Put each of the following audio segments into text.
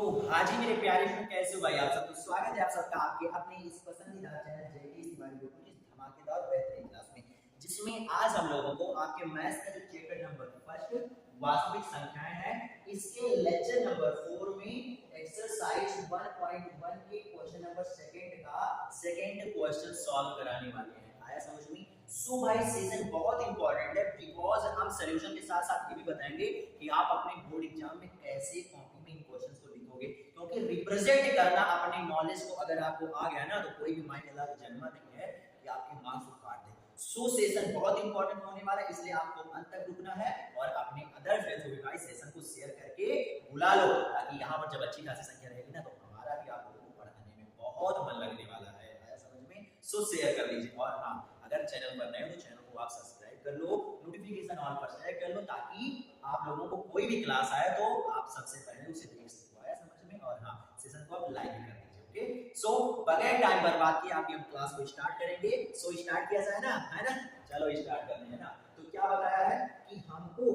तो हाँ जी मेरे प्यारे फ्रेंड, कैसे हो भाई आप सब। तो स्वागत है आप सबका आपके अपने इस पसंदीदा चैनल जेडी तिवारी ग्रुप की धमाकेदार बेहतरीन क्लास में, जिसमें आज हम लोगों को आपके मैथ्स का जो चैप्टर नंबर फर्स्ट वास्तविक संख्याएं हैं, इसके लेक्चर नंबर 4 में एक्सरसाइज 1.1 के क्वेश्चन नंबर सेकंड का सेकंड क्वेश्चन सॉल्व कराने वाले हैं। आया समझ में। सो भाई सेशन बहुत इंपॉर्टेंट है, बिकॉज हम सॉल्यूशन के साथ साथ ये भी बताएंगे कि आप अपने बोर्ड एग्जाम में कैसे कॉपी में इन क्वेश्चंस को लिखोगे, क्योंकि रिप्रेजेंट करना अपने नॉलेज को अगर आपको आ गया ना, तो कोई भी माइंड अलग जन्म नहीं है कि आपके मार्क्स को काट दे। सो सेशन बहुत इंपॉर्टेंट होने वाला है, इसलिए आपको अंत तक रुकना है और अपने अदर फ्रेंड्स को भी भाई सेशन को शेयर करके बुला लो, ताकि यहाँ पर जब अच्छी खासी संख्या रहेगी ना, तो हमारा भी आप लोगों को पढ़ाने में बहुत मन लगने वाला है। आया समझ में। सो शेयर कर लीजिए, और हाँ, अगर चैनल पर नए हो तो चैनल को आप सब्सक्राइब कर लो, नोटिफिकेशन ऑन पर सेलेक्ट कर लो, ताकि आप लोगों को कोई भी क्लास आए तो आप सबसे पहले उसे देख सको। आया समझ में। और हाँ, सेशन को आप लाइक भी कर दीजिए। ओके, सो बगैर टाइम बर्बाद किए आप ये क्लास को स्टार्ट करेंगे। सो स्टार्ट किया जाए ना, है ना। चलो स्टार्ट करते हैं ना। तो क्या बताया है कि हमको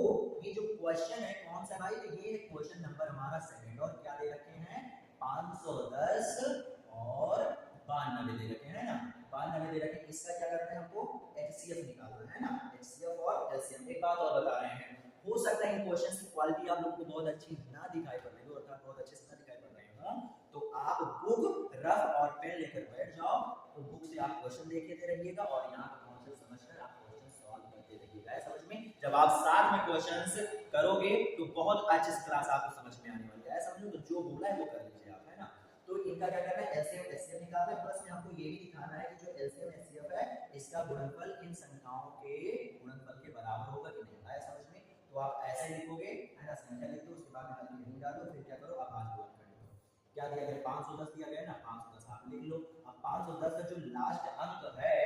ये जो क्वेश्चन है कौन सा भाई, तो ये क्वेश्चन नंबर हमारा सेकंड, और क्या दे रखे हैं 510 और 92 दे रखे हैं ना। 92 दे रखे हैं, इसका क्या करना है, हमको एचसीएफ निकालना है ना। एचसीएफ और एलसीएम। एक बात और बता रहे हैं, हो सकता है इन क्वेश्चंस की क्वालिटी आप लोगों को बहुत अच्छी ना दिखाई पड़ रही हो, अर्थात बहुत अच्छे से ना दिखाई पड़ रही हो, तो आप बुक रफ और पेन लेकर बैठ जाओ, तो बुक से आप क्वेश्चन देखते रहिएगा और यहाँ का कॉन्सेप्ट समझकर आप क्वेश्चन सॉल्व करते रहिएगा। समझ में। जब आप साथ में क्वेश्चंस करोगे तो बहुत अच्छे से क्लास आपको समझ में आने वाली है। समझो, तो जो बोला है वो कर लीजिए आप, है ना। तो इनका क्या करना है, एलसीएम एचसीएफ निकालना है, प्लस में आपको ये भी दिखाना है कि जो एलसीएम एचसीएफ है इसका गुणनफल इन संख्याओं के गुणनफल के बराबर होगा कि नहीं। आया समझ में। तो आप ऐसे लिखोगे, है ना, संख्या लिख दो, उसके बाद में हल्की नहीं डालो, फिर क्या करो, आप आज गुणन कर दो। क्या दिया गया, 510 दिया गया ना, 510 आप लिख लो। अब 510 का जो लास्ट अंक है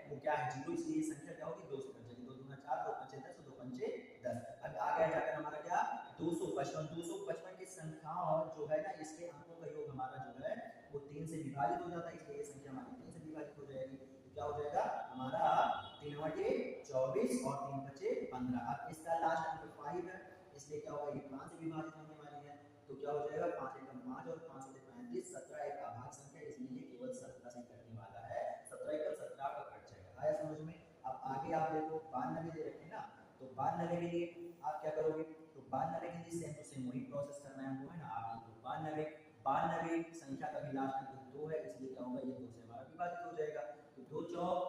वो क्या है, जीरो, इसलिए ये संख्या क्या होगी, 2 से कट जाएगी। 2 दूना 4, 2 पंचे 10, 2 पंचे 10। अब आ गया जाकर हमारा क्या, 255। 255 की संख्या और जो है ना, इसके अंकों का योग हमारा जो है वो 3 से विभाजित हो जाता है, इसलिए ये संख्या हमारी 3 से विभाजित हो जाएगी। तो क्या हो जाएगा हमारा 3 बटे 24 और 3 बचे 15। अब इसका लास्ट अंक 5 है, इसलिए क्या होगा, ये 5 से विभाजित होने वाली है, तो क्या हो जाएगा 5 एकम 5 और 5 से 35, 17 एक अभाज्य संख्या, इसलिए ये केवल 17 से कटने वाला है। 17 एकम 17 का कट जाएगा। आया समझ में। अब आगे आप देखो 92 दे रखे हैं ना, तो 92 के लिए आप क्या करोगे, तो 92 के लिए सेम टू सेम वही प्रोसेस करना है हमको, है ना। आप लिखो 92, 92 संख्या का भी लास्ट अंक 2 है, इसलिए क्या होगा, ये 2 से हमारा विभाजित हो जाएगा। तो 2 चौक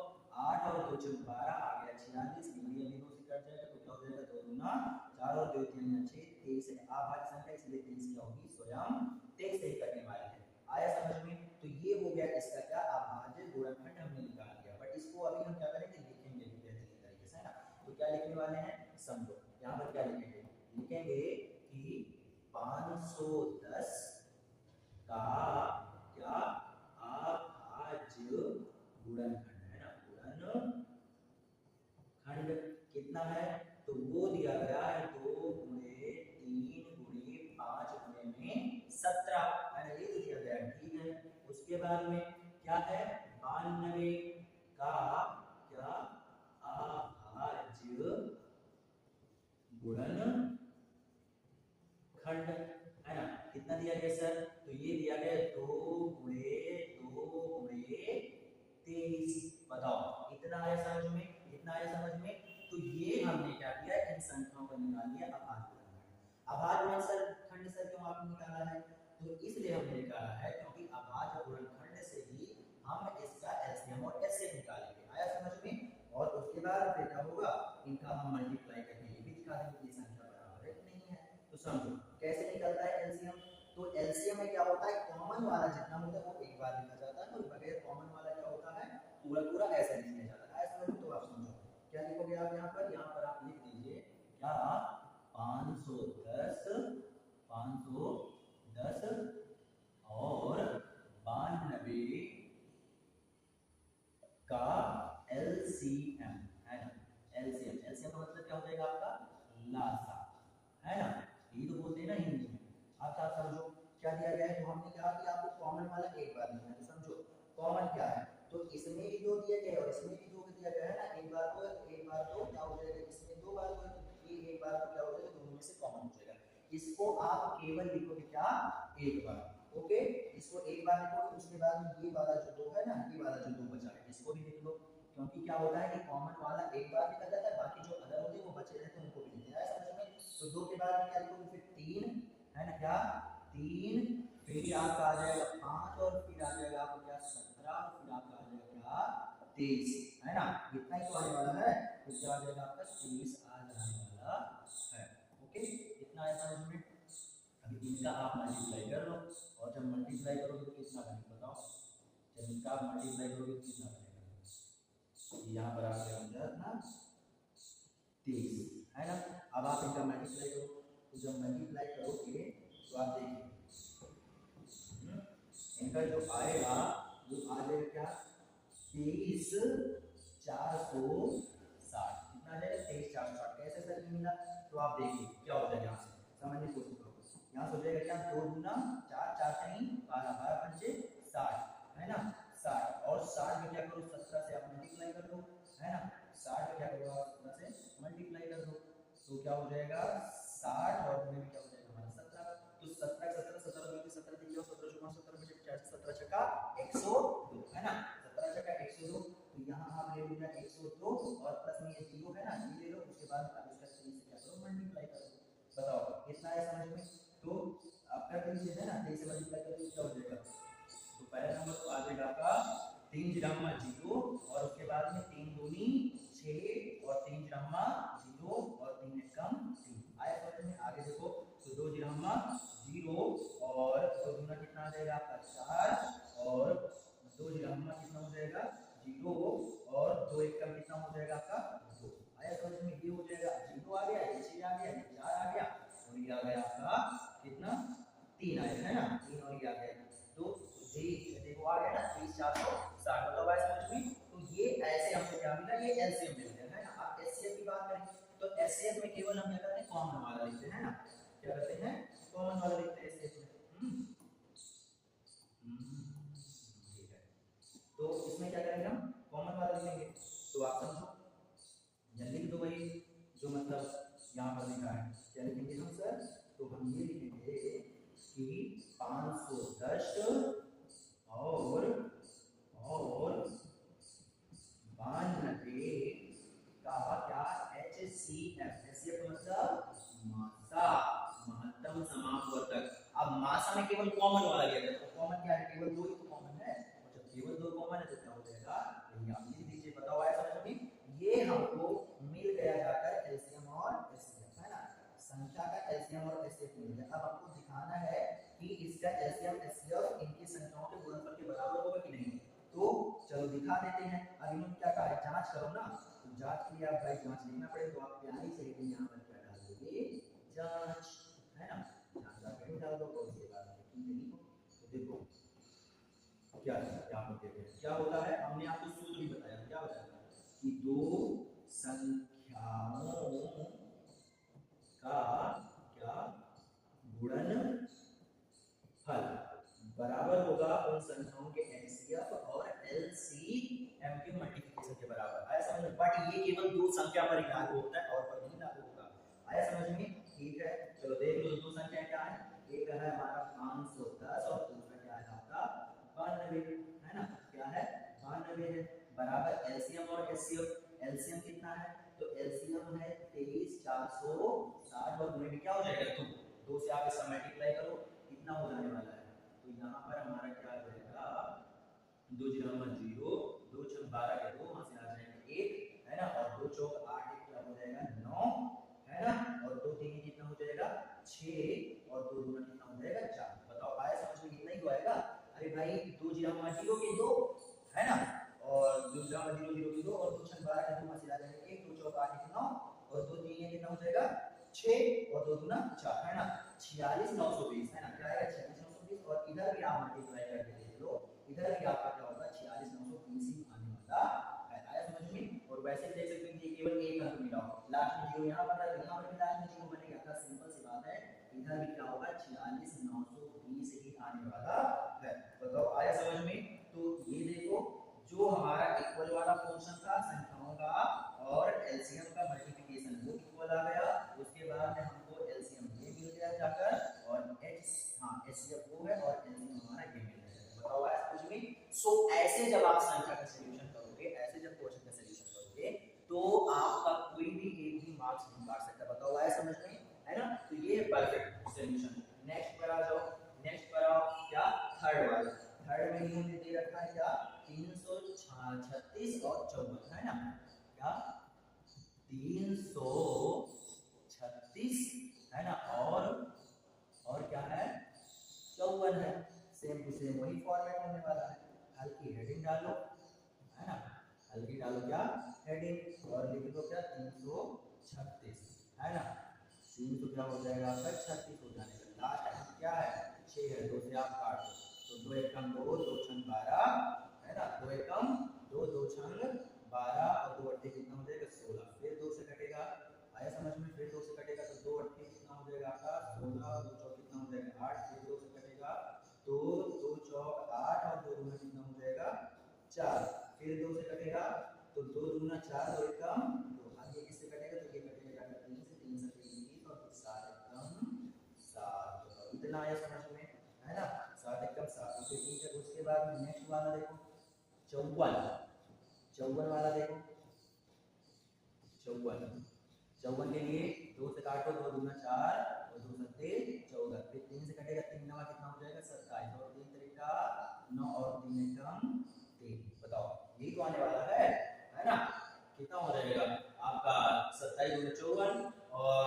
8 और 2 चौक 12 आ गया 46, ये भी 2 से कट जाएगा, तो क्या हो जाएगा 2 दूना 4 और 2 3 6, 23 है अभाज्य संख्या, इसलिए 23 क्या होगी, स्वयं 23 से ही कटने वाली है। आया समझ में। तो ये हो गया इसका क्या, अभाज्य गुणनखंड हमने निकाल दिया, बट इसको अभी हम क्या करेंगे, लिखेंगे भी बेहतरीन तरीके से, है ना। तो क्या लिखने वाले हैं, समझो यहाँ पर क्या लिखेंगे, लिखेंगे कि 510 का क्या अभाज्य गुणनखंड, है ना, गुणनखंड कितना है, तो वो दिया गया है 2 गुणे 3 गुणे 5 गुणे में 17, है ना, ये तो दिया गया है, ठीक है। उसके बाद में क्या है, 92 का क्या अभाज्य गुणनखंड, है ना। कितना दिया गया सर, तो ये दिया गया 2 गुणे 23। बताओ इतना आया समझ में, इतना आया समझ में। तो ये हमने क्या किया, इन संख्याओं को निकाल लिया अभाज्य गुणनखंड। अभाज्य गुणनखंड सर क्यों आपने निकाला है, तो इसलिए हमने निकाला है क्योंकि अभाज्य गुणनखंड से ही हम इसका एलसीएम और एचसीएफ निकालेंगे। आया समझ में। और उसके बाद फिर क्या होगा, इनका हम मल्टीप्लाई करके ये भी दिखा देंगे कि संख्या बराबर है कि नहीं है। तो समझो कैसे निकलता है एलसीएम। तो एलसीएम में क्या होता है, कॉमन वाला जितना होता है वो एक बार लिखा जाता है, और बगैर कॉमन वाला क्या होता है, पूरा पूरा ऐसे लिख लिया जाता है। ऐसा समझो। तो आप समझो क्या लिखोगे आप यहाँ पर, यहाँ पर आप लिख दीजिए क्या, 510 और 92 का एलसीएम, है ना। एलसीएम, एलसीएम का मतलब क्या हो जाएगा आपका, लासा, है ना। ये तो बोलते हैं ना हिंदी में। आप साथ समझो क्या दिया गया है, तो हमने कहा कि आपको कॉमन वाला एक बार लिखना है। तो समझो कॉमन क्या है, तो इसमें भी 2 दिया गया है और इसमें भी 2 दिया गया है ना। एक बार तो क्या हो जाएगा, इसमें 2 बार तो ये एक बार तो क्या हो जाएगा, दोनों में से कॉमन हो जाएगा। इसको आप केवल लिखोगे क्या, एक बार। ओके, इसको एक बार लिखोगे, उसके बाद में ये वाला जो दो है ना, ये वाला जो दो बचा है इसको भी लिख लो, क्योंकि क्या होता है कि कॉमन वाला एक बार निकल जाता है, बाकी जो अदर होते हैं वो बचे रहते हैं उनको भी लिखते हैं समझ में। तो दो के बाद में क्या लिखोगे, फिर तीन है ना, क्या तीन, फिर आपका आ जाएगा पांच, और फिर आ जाएगा आपको क्या 17, फिर आपका आ जाएगा क्या 23, है ना, इतना ही तो आने वाला है। तो क्या आ जाएगा आपका 23 आ जाने वाला है। ओके, इतना है समझ में। अभी इनका आप मल्टीप्लाई कर लो, और जब मल्टीप्लाई करोगे तो कितना बनेगा बताओ, जब इनका आप मल्टीप्लाई करोगे तो कितना बनेगा, यहाँ पर आ गया अंदर ना 23, है ना। अब आप इनका मल्टीप्लाई करो, तो जब मल्टीप्लाई करोगे तो आप देखिए इनका जो आएगा वो आ जाएगा क्या 23 460, कितना आ जाएगा 23 460। कैसे सर मिला, तो आप देखिए क्या हो जाएगा, यहाँ से समझने की कोशिश करो। यहाँ से हो जाएगा क्या 2 गुना 4, 4 3 12, 12 पंचे 60, है ना 60, और 60 में क्या करो 17 से आप मल्टीप्लाई कर दो, है ना 60 में क्या करो आप 17 से मल्टीप्लाई कर दो, तो क्या हो जाएगा 60, और में क्या हो जाएगा हमारा 17। तो 17 17 17 2 17 दिया, 17 चौका 17 बचे 50, 17 छक्का 102, है ना 17 छक्का 102। तो यहाँ आप ले लीजिए 102, और प्लस में ये 0 है ना, ये ले लो, उसके बाद आप इसका 3 से क्या करो मल्टीप्लाई करो, बताओ कितना है समझ में। तो आपका 3 से है ना 3 से मल्टीप्लाई करोगे क्या हो जाएगा, तो पहला नंबर तो आ जाएगा आपका 3 जिरामा 0, और उसके बाद में 3 दूनी 6, और 3 जिरामा 0, और 3 एकम 3। आया समझ में। आगे देखो, तो 2 जिरामा 0, और 2 दूना कितना आ जाएगा आपका 4, और 2 जिरामा कितना हो जाएगा 0, और 2 एकम कितना हो जाएगा आपका 2। आया समझ में। ये हो जाएगा 0 आ गया, ये 6 आ गया, ये 4 आ गया, और ये आ गया आपका कितना 3 आया, है ना 3, और ये आ गया। तो देखो आ गया ना 30 460, मतलब आया समझ में। तो ये ऐसे हमको क्या मिला, ये एलसीएम मिल गया, है ना। आप एचसीएफ की बात करें तो एचसीएफ में केवल हम क्या करते हैं कॉमन वाला लिखते हैं ना, क्या करते हैं कॉमन वाला लिखते हैं एचसीएफ में। ठीक है, तो इसमें क्या करेंगे हम कॉमन वाला लिखेंगे, तो आप समझो जल्दी लिख दो भाई, जो मतलब यहाँ पर लिखा है क्या लिखेंगे हम सर, तो हम ये लिखेंगे कि 510 और 92 का क्या HCF, HCF मतलब मासा, महत्तम समापवर्तक। अब मासा में केवल कॉमन वाला लिया जाता है, तो कॉमन क्या है, केवल दो ही तो कॉमन है, और जब केवल दो कॉमन है तो क्या हो जाएगा, यही आप लिख दीजिए। बताओ आया समझ में। ये हमको मिल गया जाकर एलसीएम और एचसीएफ, है ना, संख्या का एलसीएम और एचसीएफ मिल गया। अब आपको दिखाना है कि इसका एलसीएम एचसीएफ इनकी संख्याओं के गुणनफल के बराबर होगा कि नहीं, तो चलो दिखा देते हैं। अब इन्होंने क्या कहा है जांच करो ना, तो जांच के लिए आप भाई जांच लिखना पड़ेगा, तो आप प्यारी से लेके यहाँ पर क्या डाल दोगे जांच, है ना, जांच आप कहीं डाल दो, और ये बात ठीक है लिखो। तो देखो क्या यहाँ पर देखो क्या होता है, हमने आपको सूत्र भी बताया, क्या बताया कि दो संख्याओं का क्या गुणनफल बराबर होगा उन संख्याओं के एचसीएफ और एलसीएम के मल्टीप्लिकेशन के बराबर। आया समझ में। बट ये केवल दो संख्या पर ही लागू होता है, और पर नहीं लागू होगा। आया समझ में। ठीक है, चलो देख लो दो संख्या क्या है, एक है हमारा 510 और दूसरा क्या है आपका 92, है ना, क्या है 92 है, बराबर एलसीएम और एचसीएफ। एलसीएम कितना है, तो एलसीएम है 23 460, और गुणे में क्या हो जाएगा 2, 2 से आप इसका मल्टीप्लाई करो कितना हो जाने वाला है, तो यहाँ पर हमारा क्या आ जाएगा 2 0 0, 2 चौक 12 के 2, वहां से आ जाएगा 1, है ना, और 2 चौक 8 कितना हो जाएगा 9, है ना, और 2 3 कितना हो जाएगा 6, और 2 दूना कितना हो जाएगा 4। बताओ आया समझ में, कितना ही तो आएगा। अरे भाई 2 0 0 के 2, है ना, और 2 0 0 0 के 2, और 2 6 12 के 2, वहां से आ जाएगा 1, 2 चौक 8 9, और 2 3 कितना हो जाएगा 6, और 2 दूना 4, है ना, 46 920, है ना, क्या आएगा 46 920। और इधर भी आप मल्टीप्लाई करके देख लो, इधर भी आपका क्या होगा 46 920 ही आने वाला है। आया समझ में। और वैसे देख सकते हैं कि केवल एक अंक मिला हो, लास्ट में 0 यहाँ पर है, यहाँ पर भी लास्ट में 0 बनेगा, क्या सिंपल सी बात है, इधर भी क्या होगा 46 920 ही आने वाला है। बताओ आया समझ में। तो ये देखो जो हमारा इक्वल वाला फंक्शन था संख्याओं का और एलसीएम का मल्टीप्लिकेशन वो इक्वल आ गया, उसके बाद में हमको एलसीएम ये मिल गया सो ऐसे जब आप संख्या का सॉल्यूशन करोगे, ऐसे जब क्वेश्चन का सॉल्यूशन करोगे तो आपका कोई भी एक भी मार्क्स नहीं काट सकता। बताओ आया समझ में, है ना? तो ये परफेक्ट सॉल्यूशन। नेक्स्ट पर आ जाओ, नेक्स्ट पर आओ, क्या थर्ड वाला। थर्ड में इन्होंने दे रखा है क्या 336 और 54, है ना? क्या 336 है ना, और क्या है 54 है। सेम टू सेम वही फॉर्मेट होने वाला है। हल्की हेडिंग डालो, है ना, हल्की डालो क्या हेडिंग, और लिख दो क्या 336, है ना। 3 तो क्या हो जाएगा आपका 36 हो जाने का। लास्ट क्या है 6 है, 2 से आप काट दो तो 2 एकम 2, 2 छंग 12, है ना, 2 एकम 2, 2 छंग 12 और 2 अट्ठे कितना हो जाएगा 16। फिर 2 से कटेगा, आया समझ में? फिर 2 से कटेगा तो 2 अट्ठे कितना हो जाएगा आपका 16, 2 चौक कितना हो जाएगा 8, फिर 2 से कटेगा तो 2 चौक 8 और 2 दूना कितना हो जाएगा 4, फिर 2 से कटेगा तो 2 दूना 4, 2 एकम 2, अब ये किससे कटेगा तो ये कटेगा 3 से, 3 से 20 और 7 एकम 7। तो इतना आया समझ में, है ना, 7 एकम 7। तो ठीक है, उसके बाद नेक्स्ट वाला देखो 54, 54 वाला देखो 54, 54 के लिए 2 से काटो, 2 दूना 4 और 2 सत्ते 14, फिर 3 से कटेगा 3 नवा कितना हो जाएगा 27 और 3 तरीका 9 और 3 एकम 3। बताओ यही तो आने वाला है ना? कितना हो जाएगा आपका 27 दूना 54 और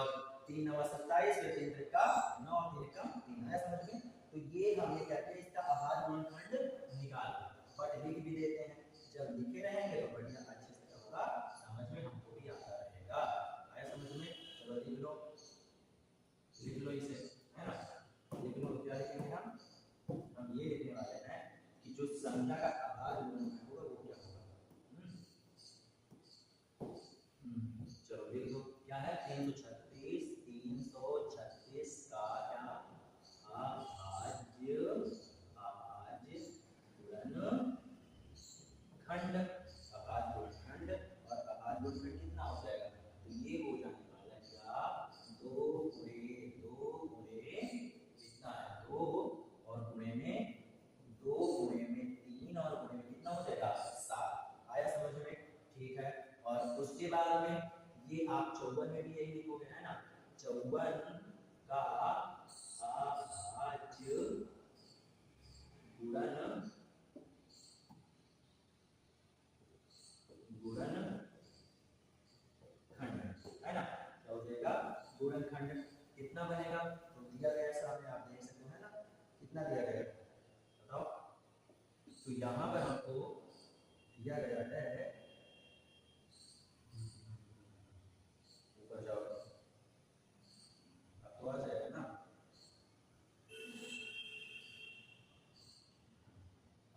3 नवा 27, फिर 3 तरीका 9 और 3 एकम 3। आया समझ में? तो ये हम ये कहते हैं इसका आहार गुणनखंड निकाल, बट लिख भी देते हैं। जब लिखे रहेंगे तो बढ़िया अच्छे से होगा, समझ में हमको भी आता रहेगा। आया समझ में? चलो लिख लो इसे, है ना, लिख लो। क्या लिखेंगे हम ये लिखने वाले हैं कि जो संख्या का आधार गुणनखंड होगा वो क्या होगा। चलो लिख दो क्या है 336, 336 का क्या अभाज्य गुणनखंड, अभाज्य गुणनखंड, और अभाज्य गुणनखंड कितना हो जाएगा तो ये हो जाने वाला है क्या 2 गुणे 2 गुणे कितना है 2 और गुणे में 2 गुणे में 3 और गुणे में कितना हो जाएगा 7। आया समझ में? ठीक है। और उसके बाद में ये आप 54 में भी यही लिखोगे, है ना, 54 का अभाज्य गुणनखंड, है ना, क्या हो जाएगा गुणनखंड। कितना बनेगा तो दिया गया सामने आप देख सकते हो, है ना, कितना दिया गया बताओ। तो यहाँ पर हमको दिया गया है, ऊपर जाओ अब तो आ जाएगा ना,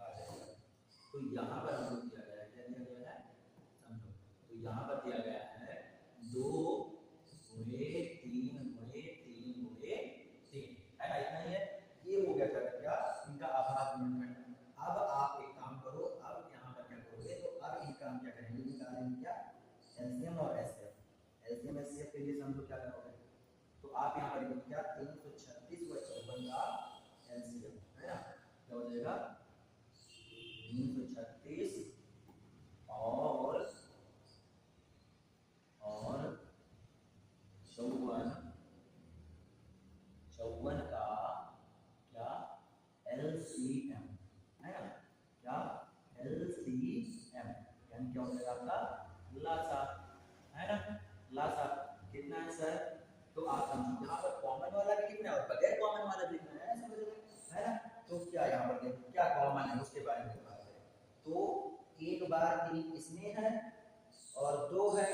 आ जाएगा। तो यहाँ पर हमको दिया गया है, क्या दिया गया है समझो। तो यहाँ पर दिया गया है 2 गुणे 3 गुणे 3 गुणे 3, है ना, इतना ही है। ये हो गया क्या इनका आभाज्य गुणनखंड। अब आप एक काम करो, अब यहाँ पर क्या करोगे तो अब इनका हम क्या करेंगे निकालेंगे क्या एलसीएम और एचसीएफ। एलसीएम एचसीएफ के लिए समझो क्या करोगे तो आप यहाँ पर लिखोगे क्या 336 व 54 का एलसीएम, है ना, क्या हो जाएगा 336 और 54 का क्या एलसीएम, है ना, क्या एलसीएम यानी क्या हो जाएगा आपका लासा, है ना, लासा कितना है सर तो आप समझो यहाँ पर कॉमन वाला भी लिखना है और बगैर कॉमन वाला भी लिखना है, समझ रहे हैं, है ना। तो क्या यहाँ पर देखो क्या कॉमन है उसके बारे में बात करें तो एक बार 3 इसमें है और 2 है,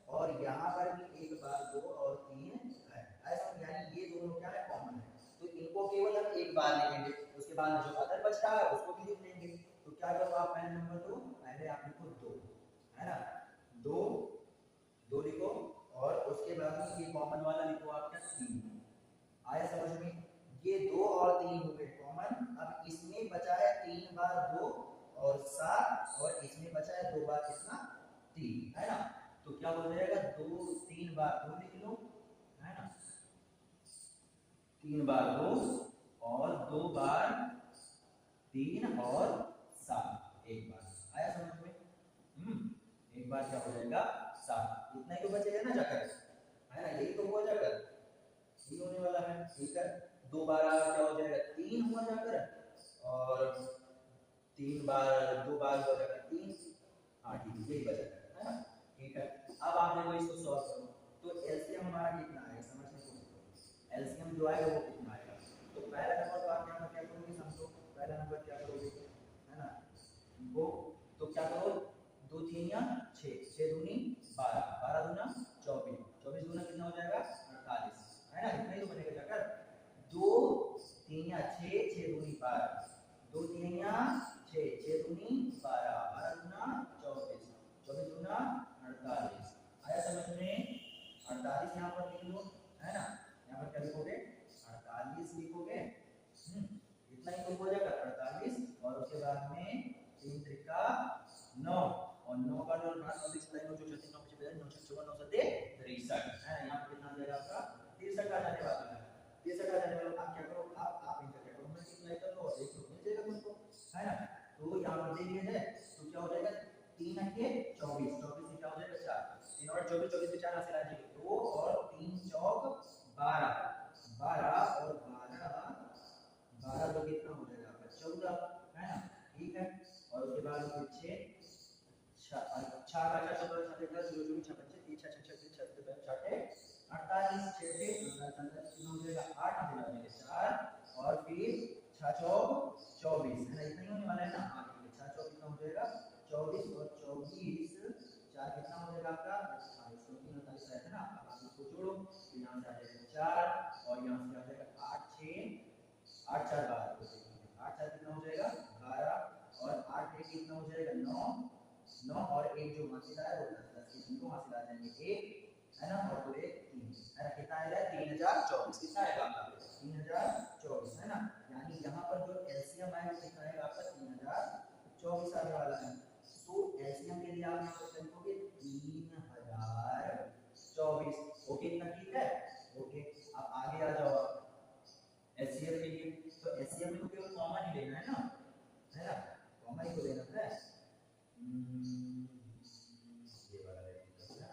और यहाँ पर भी एक बार 2 और 3 है, ऐसा यानी ये दोनों क्या है कॉमन है। तो इनको केवल हम एक बार लिखेंगे, उसके बाद जो अदर बच रहा है उसको भी लिख लेंगे। तो क्या करो आप पहले नंबर 2 पहले आप लिखो 2, है ना, 2 2 लिखो और उसके बाद में ये कॉमन वाला लिखो आप क्या 3। आया समझ में? ये 2 और 3 हो गए कॉमन। अब इसमें बचा है 3 बार 2 और 7 और इसमें बचा है 2 बार कितना 3, है ना। तो क्या हो जाएगा 2 3 बार 2 लिख लो, है ना, 3 बार 2 और 2 बार 3 और 7 एक बार आया समझ में। एक बार क्या हो जाएगा 7, इतना ही तो बचेगा ना जाकर, है ना, यही तो हुआ जाकर, ये होने वाला है, ठीक है। 2 बार क्या हो जाएगा 3 हुआ जाकर, और 3 बार 2 बार हो जाएगा 3, हाँ ठीक है यही बचा है ना, ठीक है। अब आप देखो इसको सॉल्व करो, तो एलसीएम हमारा कितना आएगा समझने की कोशिश करो, एलसीएम जो आएगा वो कितना आएगा। तो पहला नंबर तो आप क्या करोगे समझो, पहला नंबर क्या करोगे, है ना, वो तो क्या करो, 2 3 या 6, 6 दूनी 12, 12 दूना 24, 24 दूना कितना हो जाएगा 48, है ना, इतना ही तो बनेगा जाकर। 2 3 या 6, 6 दूनी 12, 2 3 या 6, 6 दूनी 12, 12 दूना 24, 24 दूना 48, आया समझ में। 48 यहाँ पर लिख लो, है ना, यहाँ पर क्या लिखोगे 48 लिखोगे, इतना ही तो हो जाएगा 48, और उसके बाद में 3 त्रिका 9, और 9 का 9 लाइन जो 36 9 बचे 9 54 9 7 63, है ना, यहाँ पर कितना आ जाएगा आपका 63 आ जाने वाला है, 63 आ जाने वाला। आप क्या करो, आप इनका क्या करो, मल्टीप्लाई कर लो, एक तो मिल जाएगा तुमको, है ना। तो यहाँ पर दे दिया जाए तो क्या हो जाएगा 3 के 24, 24 से क्या हो जाएगा 4, 3 और 24, 24 से 4 हासिल आ जाएगी 2, और 3 चौक 12, 12 और 12, 12 तो कितना हो जाएगा आपका 14, है ना, ठीक है। और उसके बाद फिर 6 4 का 4 14 7 10 0 0 6 5 3 6 6 6 6 7 6 48, 6 से 48 हो जाएगा 8 हासिल आ जाएंगे 4, और फिर 6 चौक 24, है ना, इतना ही होने वाला है ना, 6 चौक कितना हो जाएगा 24, और 24 4 कितना हो जाएगा आपका 48, 48 है ना। अब आप इसको जोड़ो तो यहाँ से आ जाएगा 4, और यहाँ से आ जाएगा 8 6 8 4 12, 8 4 कितना हो जाएगा 12, और 8 1 कितना हो जाएगा 9, 9 और 1 जो हासिल आया वो 10, 10 के तीनों हासिल आ जाएंगे 1, है ना, और तो 1 3, है ना, कितना आएगा 3024, कितना आएगा आपका 3024, है ना। यानी यहाँ पर जो एलसीएम आएगा कितना आएगा आपका 3024 आने वाला है। तो एलसीएम के लिए आप यहाँ पर लिखोगे 3024, ओके, इतना ठीक है, ओके। अब आगे आ जाओ आप एचसीएफ के लिए, तो एचसीएफ में तो केवल कॉमन ही लेना है ना, कॉमन ही तो लेना है, ये वाला लेना है,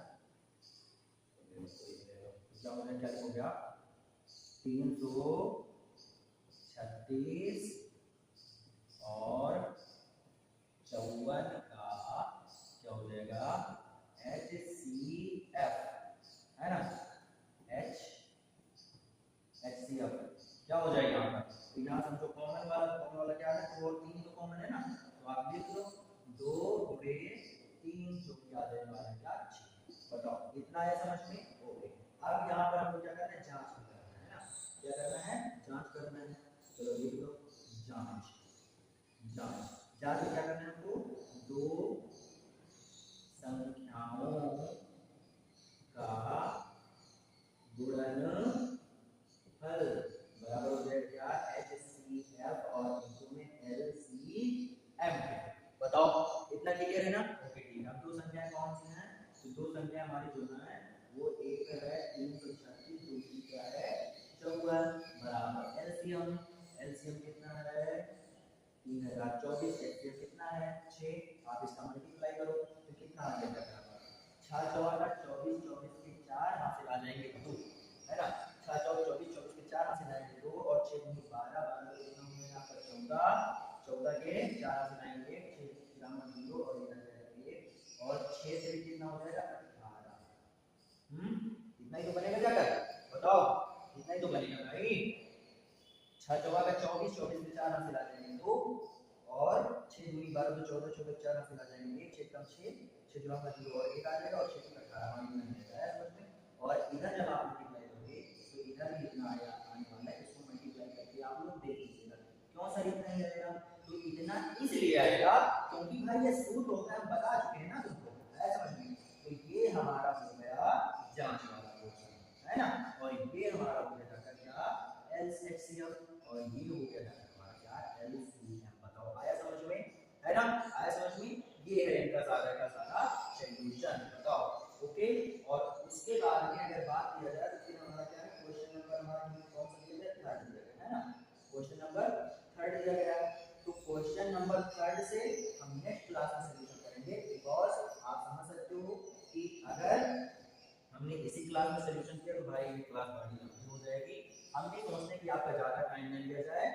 क्या हो जाएगा, क्या लिखोगे आप 336 और 54 का क्या हो जाएगा HCF, है ना, HCF क्या हो जाएगा यहाँ पर, तो यहाँ समझो कॉमन वाला क्या है, 2 और 3 तो कॉमन है ना, तो आप लिख लो 2 गुणे 3 जो कि आ जाने वाला है क्या 6, बताओ इतना है समझ में, ओके। अब यहाँ पर हमको क्या करना है, जांच करना है ना, क्या करना है, जांच करना है, चलो लिख लो जांच, जांच जांच में क्या करना है हमको, दो संख्याओं का गुणनफल बराबर हो जाएगा क्या HCF और इनको में LCM, बताओ इतना क्लियर है ना, ओके ठीक है। अब दो संख्याएं कौन सी हैं, तो दो संख्या हमारी जो है वो एक है 336, दूसरी क्या है 54, बराबर एलसीएम, एलसीएम कितना है 3024, एलसीएम कितना है 6, आप इसका मल्टीप्लाई करो तो कितना आ जाएगा, 6 4 24, 24 के 4 हासिल आ जाएंगे 2, है ना, 6 4 24, 24 के 4 हासिल आएंगे 2, और 6 दूनी 12, 12 के कितना हो जाएगा आपका 14, 14 के 4 हासिल आएंगे 6 ग्राम 0, और ये आ जाएगा 1, और 6 से भी कितना हो जाएगा 18, इतना ही तो बनेगा जाकर, बताओ इतना ही तो बनेगा भाई, 6 4 का 24, 24 के 4 हासिल आ जाएंगे 2, और 6 दूनी 12 तो 14, 14 के 4 हासिल आ जाएंगे 1, 6 कम 6, 6 जमा का 0 और 1 आ जाएगा, और 6 का 18 मान में जाएगा समझ में। और इधर जब आप मल्टीप्लाई करोगे तो इधर भी इतना आया आने वाला है, इसको मल्टीप्लाई करके आप लोग देख लीजिएगा क्यों सर इतना ही आएगा, तो इतना इसलिए आएगा क्योंकि भाई ये सूत्र होता है, हम बता चुके हैं ना तुमको, है समझ में। तो ये हमारा हो गया जांच वाला क्वेश्चन, है ना, और ये हमारा हो गया था क्या LCM, और ये हो गया था हमारा क्या LCM, बताओ आया समझ में, है ना, आया समझ में। ये है इनका सारा का सारा सॉल्यूशन, बताओ ओके। और उसके बाद में अगर बात किया जाए तो फिर हमारा क्या है, क्वेश्चन नंबर हमारा कौन सा दिया है, थर्ड दिया है ना, क्वेश्चन नंबर थर्ड दिया गया है। तो क्वेश्चन नंबर 3 से हम नेक्स्ट क्लास में सॉल्यूशन करेंगे, बिकॉज आप समझ सकते हो कि अगर हमने इसी क्लास में सॉल्यूशन किया तो भाई ये क्लास बड़ी लंबी हो जाएगी। हम नहीं सोचते कि आपका ज़्यादा टाइम नहीं लिया जाए,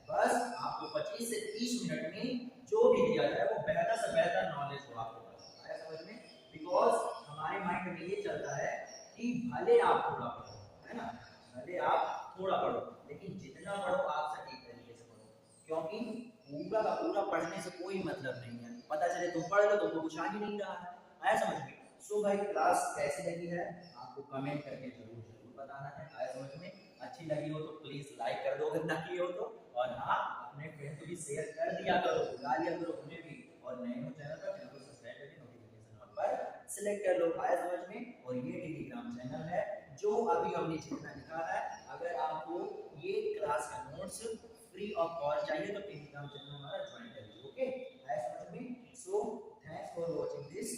बस आपको 25 से 30 मिनट में जो भी दिया जाए वो बेहतर से बेहतर नॉलेज हो आपको पास आया समझ में। बिकॉज हमारे माइंड में ये चलता है कि भले आप थोड़ा पढ़ो, है ना, भले आप थोड़ा पढ़ो, लेकिन जितना पढ़ो आप सही तरीके से पढ़ो, क्योंकि पूरा का पूरा पढ़ने से कोई मतलब नहीं है। पता चले तुम पढ़ लो तुमको कुछ आ ही नहीं रहा है, आया समझ में। सो भाई क्लास कैसी लगी है आपको कमेंट करके जरूर जरूर बताना है, आया समझ में। अच्छी लगी हो तो प्लीज लाइक कर दो अगर ना की हो तो, और हाँ अपने फ्रेंड को भी शेयर कर दिया करो, बुला लिया करो उन्हें भी, और नए हो चैनल पर चैनल को सब्सक्राइब करके नोटिफिकेशन ऑन पर सिलेक्ट कर लो, आया समझ में। और ये टेलीग्राम चैनल है जो अभी हमने जितना लिखा है, अगर आपको ये क्लास का नोट्स फ्री ऑफ कॉस्ट चाहिए तो टेलीग्राम चैनल हमारा ज्वाइन कर लीजिए, ओके, आया समझ में। So thanks for watching this